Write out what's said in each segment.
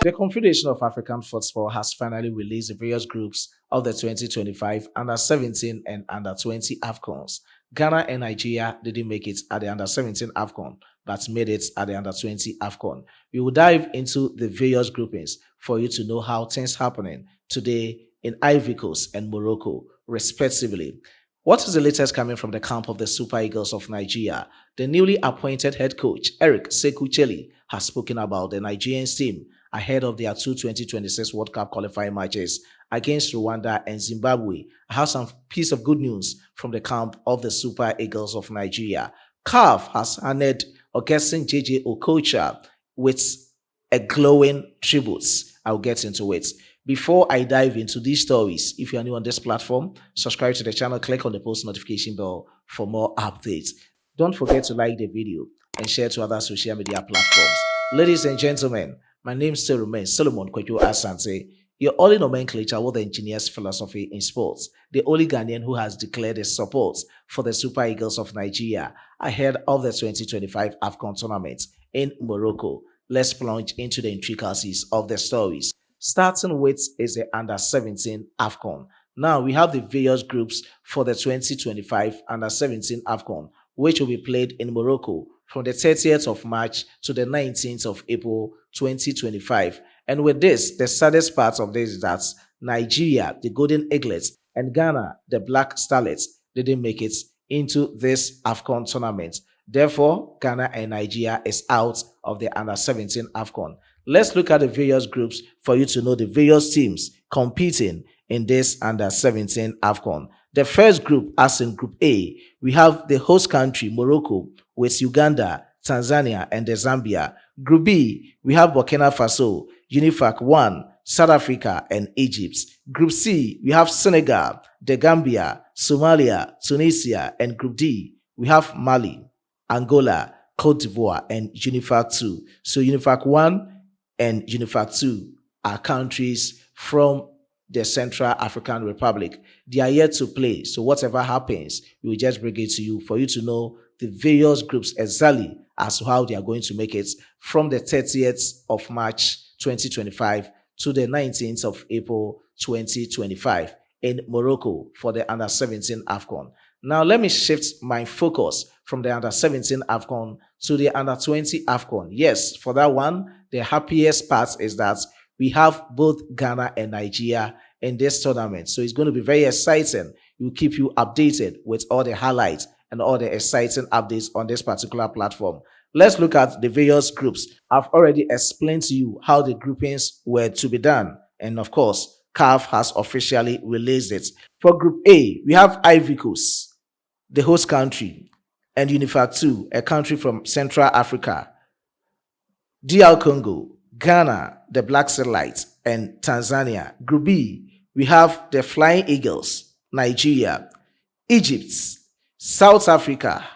The Confederation of African Football has finally released the various groups of the 2025 Under 17 and Under 20 Afcons. Ghana and Nigeria didn't make it at the Under 17 Afcon, but made it at the Under 20 Afcon. We will dive into the various groupings for you to know how things happening today in Ivory Coast and Morocco, respectively. What is the latest coming from the camp of the Super Eagles of Nigeria? The newly appointed head coach, Eric Sekou-Chelle, has spoken about the Nigerian team ahead of their two 2026 World Cup qualifying matches against Rwanda and Zimbabwe. I have some piece of good news from the camp of the Super Eagles of Nigeria. CAF has honored Augustine JJ Okocha with a glowing tribute. I'll get into it. Before I dive into these stories, if you are new on this platform, subscribe to the channel, click on the post notification bell for more updates. Don't forget to like the video and share to other social media platforms. Ladies and gentlemen, my name still remains Solomon Kwejo Asante, your only nomenclature with the engineer's philosophy in sports, the only Ghanaian who has declared his support for the Super Eagles of Nigeria ahead of the 2025 Afcon tournament in Morocco. Let's plunge into the intricacies of the stories. Starting with is the Under 17 Afcon. Now we have the various groups for the 2025 Under 17 Afcon, which will be played in Morocco from the 30th of March to the 19th of April 2025. And with this, the saddest part of this is that Nigeria, the Golden Eaglets, and Ghana, the Black Starlets, didn't make it into this Afcon tournament. Therefore, Ghana and Nigeria is out of the Under 17 Afcon. Let's look at the various groups for you to know the various teams competing in this Under 17 Afcon. The first group, as in Group A, we have the host country, Morocco, with Uganda, Tanzania, and Zambia. Group B, we have Burkina Faso, UNIFAC 1, South Africa, and Egypt. Group C, we have Senegal, the Gambia, Somalia, Tunisia, and Group D, we have Mali, Angola, Cote d'Ivoire, and UNIFAC 2. So UNIFAC 1 and UNIFAC 2 are countries from the Central African Republic. They are yet to play. So whatever happens, we will just bring it to you for you to know the various groups exactly as to how they are going to make it from the 30th of March 2025 to the 19th of April 2025 in Morocco for the Under 17 Afcon. Now let me shift my focus from the Under 17 Afcon to the Under 20 Afcon. Yes, for that one, the happiest part is that we have both Ghana and Nigeria in this tournament. So it's going to be very exciting. We'll keep you updated with all the highlights and all the exciting updates on this particular platform. Let's look at the various groups. I've already explained to you how the groupings were to be done. And of course, CAF has officially released it. For Group A, we have Ivory Coast, the host country, and UNIFAC 2, a country from Central Africa, DR Congo, Ghana, the Black Satellite, and Tanzania. Group B, we have the Flying Eagles, Nigeria, Egypt, South Africa,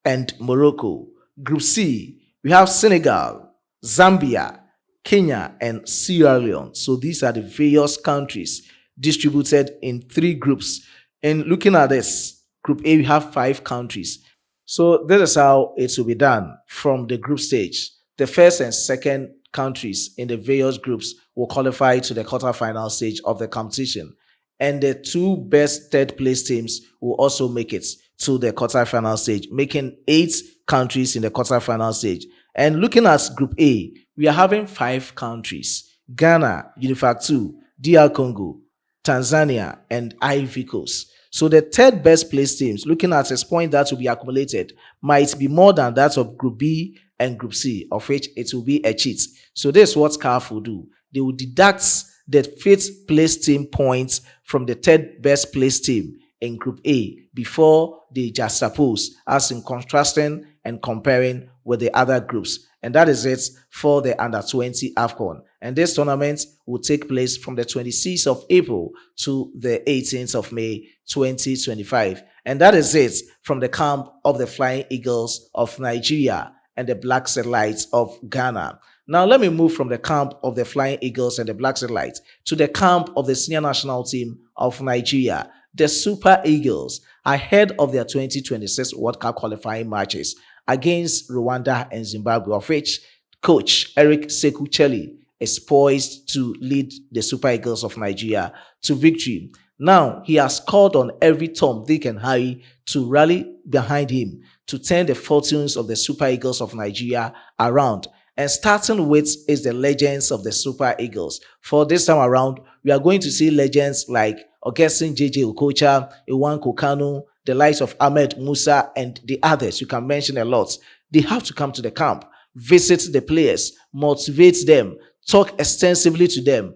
and Morocco. Group C, we have Senegal, Zambia, Kenya, and Sierra Leone. So these are the various countries distributed in three groups. And looking at this, Group A, we have 5 countries. So this is how it will be done from the group stage. The first and second countries in the various groups will qualify to the quarterfinal stage of the competition. And the 2 best third place teams will also make it to the quarterfinal stage, making 8 countries in the quarterfinal stage. And looking at Group A, we are having 5 countries: Ghana, UNIFAC 2, DR Congo, Tanzania, and Ivory Coast. So the third best place teams, looking at this point that will be accumulated, might be more than that of Group B and Group C, of which it will be a cheat. So this is what CAF will do. They will deduct the 5th place team points from the third best place team in Group A before they juxtapose, as in contrasting and comparing with the other groups. And that is it for the Under 20 Afcon. And this tournament will take place from the 26th of April to the 18th of May 2025. And that is it from the camp of the Flying Eagles of Nigeria and the Black Satellites of Ghana. Now let me move from the camp of the Flying Eagles and the Black Satellites to the camp of the senior national team of Nigeria, the Super Eagles, ahead of their 2026 World Cup qualifying matches against Rwanda and Zimbabwe, of which coach Eric Sekou-Chelle is poised to lead the Super Eagles of Nigeria to victory. Now, he has called on every Tom, Dick, and Harry to rally behind him to turn the fortunes of the Super Eagles of Nigeria around. And starting with is the legends of the Super Eagles. For this time around, we are going to see legends like Augustine JJ Okocha, Iwanko Kanu, the likes of Ahmed Musa, and the others. You can mention a lot. They have to come to the camp, visit the players, motivate them, talk extensively to them.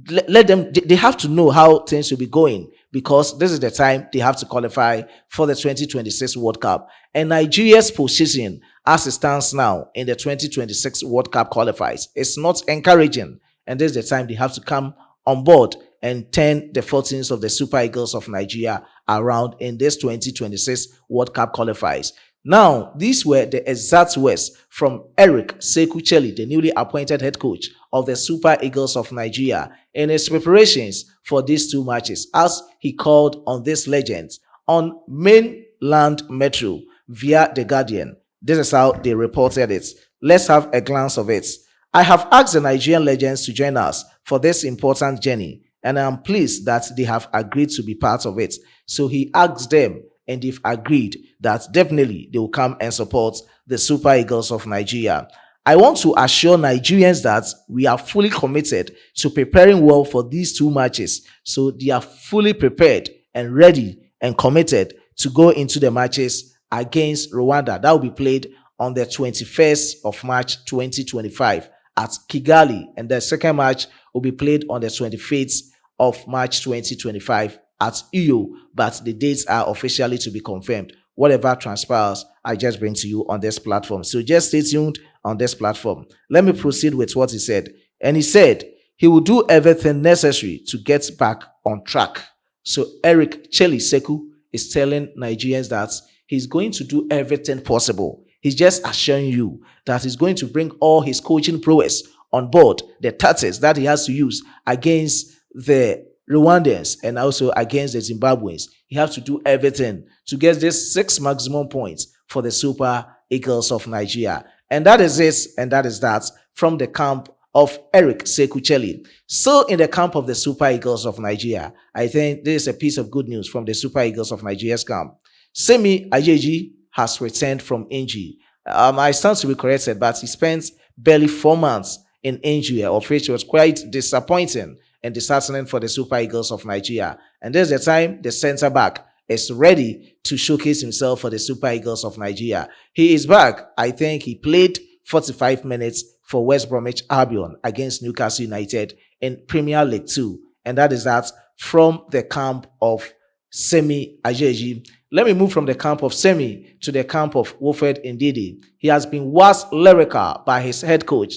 Let them, they have to know how things will be going, because this is the time they have to qualify for the 2026 World Cup. And Nigeria's position as it stands now in the 2026 World Cup qualifiers is not encouraging. And this is the time they have to come on board and turn the fortunes of the Super Eagles of Nigeria around in this 2026 World Cup qualifiers. Now, these were the exact words from Eric Sekucheli, the newly appointed head coach of the Super Eagles of Nigeria, in his preparations for these two matches, as he called on these legends on mainland Metro via The Guardian. This is how they reported it. Let's have a glance of it. I have asked the Nigerian legends to join us for this important journey, and I am pleased that they have agreed to be part of it. So he asked them, and they've agreed that definitely they will come and support the Super Eagles of Nigeria. I want to assure Nigerians that we are fully committed to preparing well for these two matches. So they are fully prepared and ready and committed to go into the matches against Rwanda. That will be played on the 21st of March 2025 at Kigali. And the second match will be played on the 25th of March 2025 at Uyo, but the dates are officially to be confirmed. Whatever transpires, I just bring to you on this platform. So just stay tuned on this platform. Let me proceed with what he said. And he said he will do everything necessary to get back on track. So Eric Cheli Seku is telling Nigerians that he's going to do everything possible. He's just assuring you that he's going to bring all his coaching prowess on board, the tactics that he has to use against the Rwandans and also against the Zimbabweans. He has to do everything to get this 6 maximum points for the Super Eagles of Nigeria. And that is it, and that is that from the camp of Eric Sekucheli. So in the camp of the Super Eagles of Nigeria, I think this is a piece of good news from the Super Eagles of Nigeria's camp. Semi Ajeji has returned from injury. I stand to be corrected, but he spent barely 4 months in injury, of which was quite disappointing and disheartening for the Super Eagles of Nigeria. And there's the time the center back is ready to showcase himself for the Super Eagles of Nigeria. He is back. I think he played 45 minutes for West Bromwich Albion against Newcastle United in Premier League 2. And that is that from the camp of Semi Ajeji. Let me move from the camp of Semi to the camp of Wilfred Ndidi. He has been waxed lyrical by his head coach,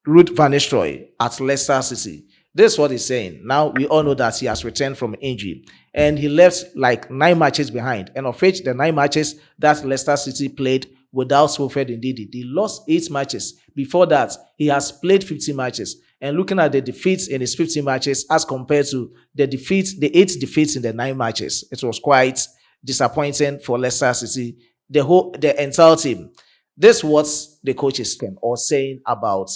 Ruud van Nistelrooy, at Leicester City. This is what he's saying. Now, we all know that he has returned from injury and he left like 9 matches behind. And of which the 9 matches that Leicester City played without Wilfred Ndidi, they lost 8 matches. Before that, he has played 50 matches. And looking at the defeats in his 50 matches as compared to the 8 defeats in the 9 matches, it was quite disappointing for Leicester City, the entire team. This is what the coaches can all saying about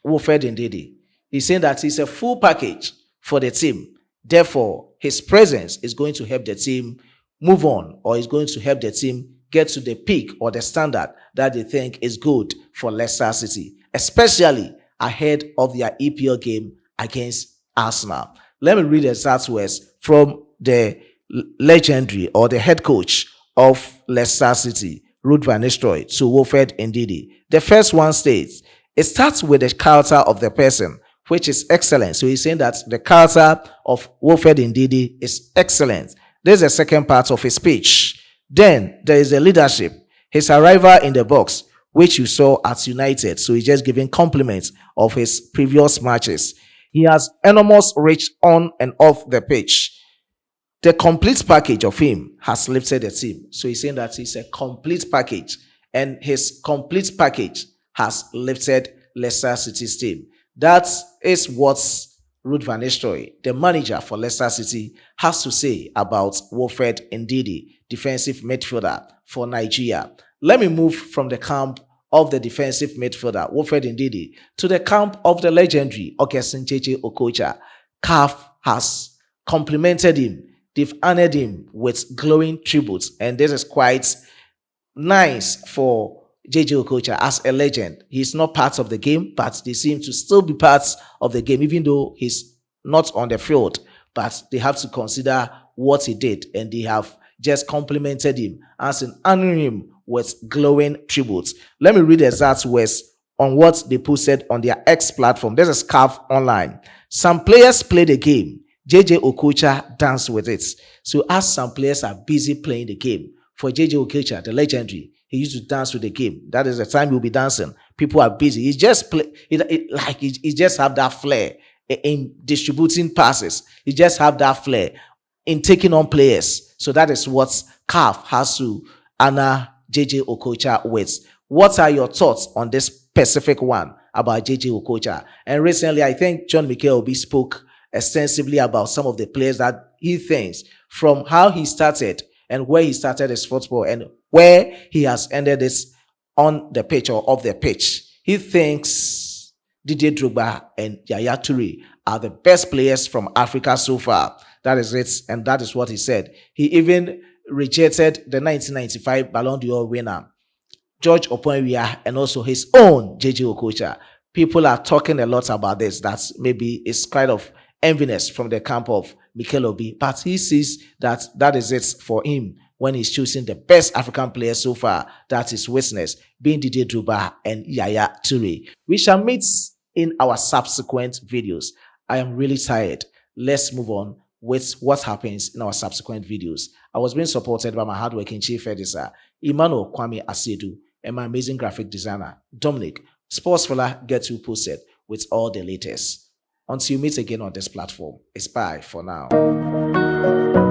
Wilfred Ndidi. He's saying that he's a full package for the team. Therefore, his presence is going to help the team move on, or is going to help the team get to the peak or the standard that they think is good for Leicester City, especially ahead of their EPL game against Arsenal. Let me read the exact words from the legendary or the head coach of Leicester City, Ruud van Nistelrooy, to Wilfred Ndidi. The first one states, it starts with the character of the person, which is excellent. So he's saying that the character of Wilfred Ndidi is excellent. There's the second part of his speech. Then there is the leadership, his arrival in the box, which you saw at United. So he's just giving compliments of his previous matches. He has enormous reach on and off the pitch. The complete package of him has lifted the team. So he's saying that he's a complete package, and his complete package has lifted Leicester City's team. That is what Ruud van Nistelrooy, the manager for Leicester City, has to say about Wilfred Ndidi, defensive midfielder for Nigeria. Let me move from the camp of the defensive midfielder Wilfred Ndidi to the camp of the legendary Okesin Okocha. CAF has complimented him. They've honored him with glowing tributes, and this is quite nice for JJ Okocha as a legend. He's not part of the game, but they seem to still be parts of the game, even though he's not on the field. But they have to consider what he did, and they have just complimented him as in honoring him with glowing tributes. Let me read the exact words on what they posted on their X platform. This is CAF Online. Some players play the game. JJ Okocha danced with it. So as some players are busy playing the game, for JJ Okocha, the legendary, he used to dance with the game. That is the time he'll be dancing. People are busy. He just play he just have that flair in distributing passes. He just have that flair in taking on players. So that is what CAF has to honor JJ Okocha with. What are your thoughts on this specific one about JJ Okocha? And recently, I think John Mikel Obi spoke extensively about some of the players that he thinks from how he started and where he started his football and where he has ended this on the pitch or off the pitch. He thinks Didier Drogba and Yaya Toure are the best players from Africa so far. That is it, and that is what he said. He even rejected the 1995 Ballon d'Or winner, George Oponwia, and also his own JJ Okocha. People are talking a lot about this. That maybe it's kind of enviness from the camp of Mikel Obi, but he sees that that is it for him when he's choosing the best African players so far. That is witness being Didier Drogba and Yaya Toure. We shall meet in our subsequent videos. I am really tired. Let's move on with what happens in our subsequent videos. I was being supported by my hardworking chief editor, Emmanuel Kwame Asedu, and my amazing graphic designer, Dominic. Sportsfella gets you posted with all the latest. Until you meet again on this platform, it's bye for now.